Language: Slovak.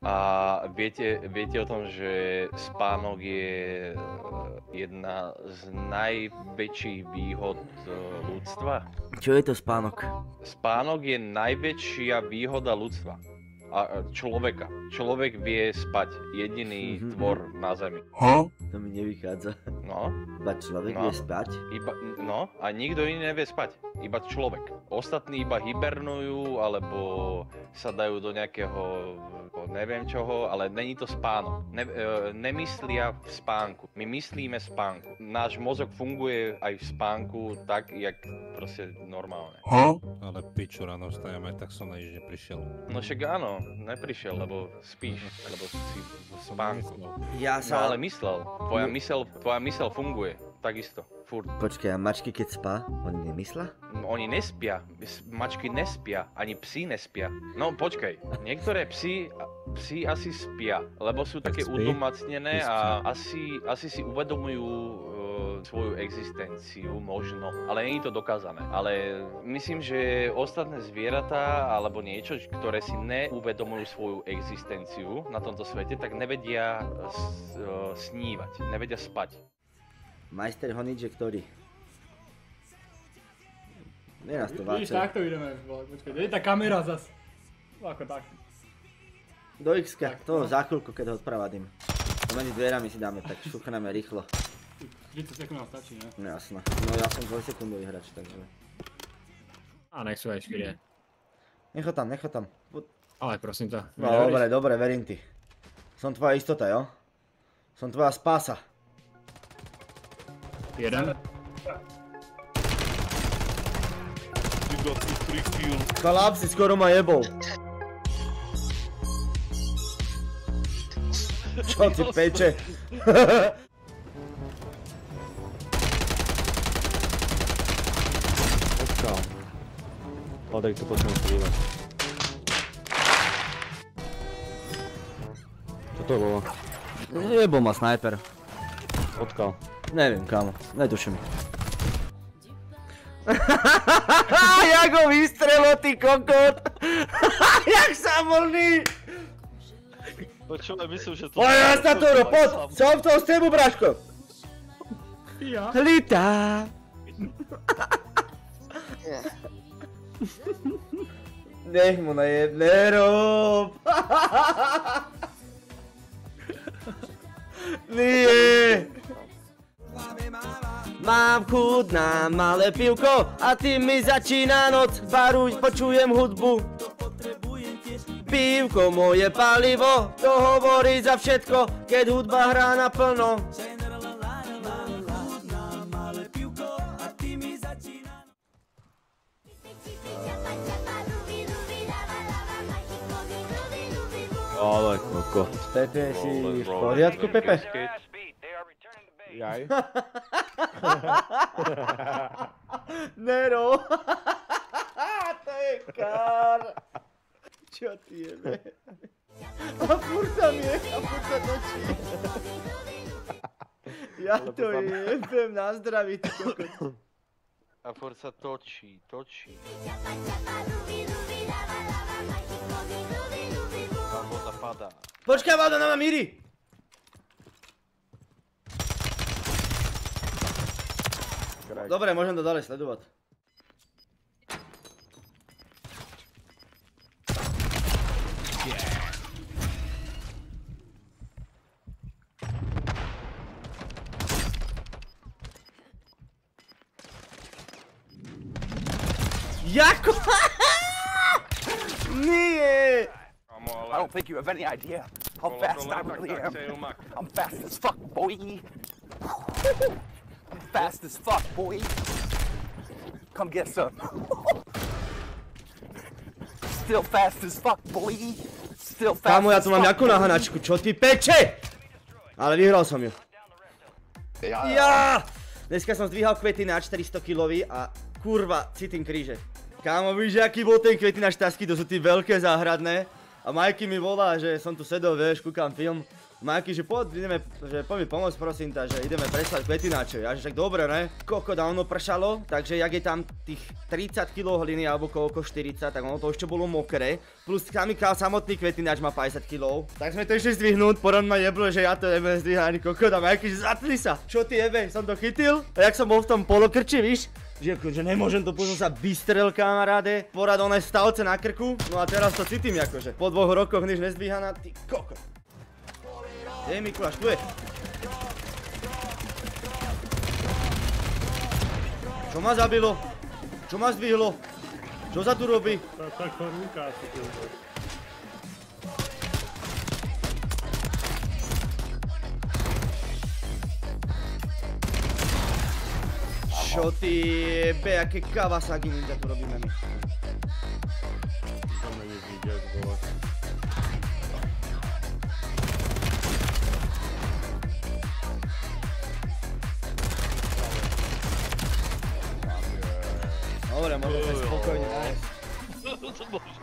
A viete o tom, že spánok je jedna z najväčších výhod ľudstva? Čo je to spánok? Spánok je najväčšia výhoda ľudstva. A človeka. Človek vie spať. Jediný tvor na zemi. To mi nevychádza. No. Iba človek vie spať? No, a nikto iný nevie spať. Iba človek. Ostatní iba hibernujú, alebo sa dajú do nejakého, neviem čoho, ale není to spánok. Nemyslia v spánku. My myslíme v spánku. Náš mozog funguje aj v spánku tak, jak proste normálne. Ale piču, ráno vstajeme, tak som na nič neprišiel. No však áno, neprišiel, lebo spíš, lebo si v spánku. Ja No sa... ale myslel. Tvoja mysel funguje. Takisto. Furt. Počkaj, a mačky keď spá, oni nemyslia? Oni nespia. Mačky nespia. Ani psi nespia. No počkaj. Niektoré psi asi spia. Lebo sú také udomacnené a asi si uvedomujú svoju existenciu, možno. Ale nie je to dokázané. Ale myslím, že ostatné zvieratá alebo niečo, ktoré si neuvedomujú svoju existenciu na tomto svete, tak nevedia snívať. Nevedia spať. Majster Honič je ktorý? Nie nás to Vidíš, váce. takto ideme. Počkaj, kde je tá kamera zas? Ako tak. Do X-ka, to za chvíľku, keď ho odpravadím. To medzi dverami si dáme, tak šuchneme rýchlo. 30 sekúnd nám stačí, ne? No jasno. No ja som 2 sekundový hráč, takže... A nech sú aj 4. Necho tam. Ale prosím ťa. No dobre, verím ti. Som tvoja istota, jo? Som tvoja spása. Jeden. Chlap si skoro ma jebol. Čo ti peče? Počkal. Odek to potrebujem skrývať. Čo to bolo? Jebol ma snajper. Odkal. Neviem, kámo, netuším. Jak ho vystrelo, ty kokot! Jak sa voľný! Počúvaj, myslím, že to... Poď na statúru, poď! Som to s tebu, Braško! Ja? Hlitá! Nech mu najeb, nerob! Nie! Mám chuť na malé pivko a tým mi začína noc. Baruj, počujem hudbu. Pivko moje palivo, to hovorí za všetko, keď hudba hrá naplno. Ale koko. Pepe, si v poriadku, Pepe? Jaj. Nero! To je kár! Čo ty jebe? A furt tam je, a furt sa točí. Ja to jebem na zdraví, ty kokot. A furt sa točí. Tam voda padá. Počkaj, Valdo, na ma míri! Dobre, môžem to ďalej sledovať. Jako? Nie! I don't think you have any idea how fast I really am. I'm fast as fuck, boy. I'm fast as fuck, boy. Come get some. Still fast as fuck, boy. Still fast. Kámo, ja tu mám jakú nahanačku, čo ty peče? Ale vyhral som ju. Ja! Dneska som zdvíhal kvety na 400 kilový a kurva, cítim kríže. Kámo, víš, aký bol ten kvety na štasky, to sú tí veľké záhradné. A Majky mi volá, že som tu sedol, vieš, kúkam film. Majky, že poď mi pomôcť, prosím ťa, že ideme preslať kvetináče. Ja že však dobre, ne? Koľko dávno pršalo, takže jak je tam tých 30 kg hliny alebo koľko 40, tak ono to ešte bolo mokré. Plus kamikál samotný kvetináč má 50 kg. Tak sme to ešte zdvihnúť, poradne ma jeblo, že ja to nebudem zdvíhať ani kokot a Majky, že zatli sa. Čo ty jebe, som to chytil? A jak som bol v tom polokrči, víš? Že nemôžem to, potom sa vystrel, kamaráde. Porad oné stavce na krku, no a teraz to cítim akože. Po 2 rokoch nič nezdvíhaná, ty kokot. Kde je Mikuláš, tu je. Čo ma zabilo? Čo ma zdvihlo? Čo sa tu robí? Taká ruka asi tu. Čo ty jebe, aké Kawasaki ninja tu robíme my. Tam není vidět, vole. Dobre, môžeme spokojne nájsť. To možno.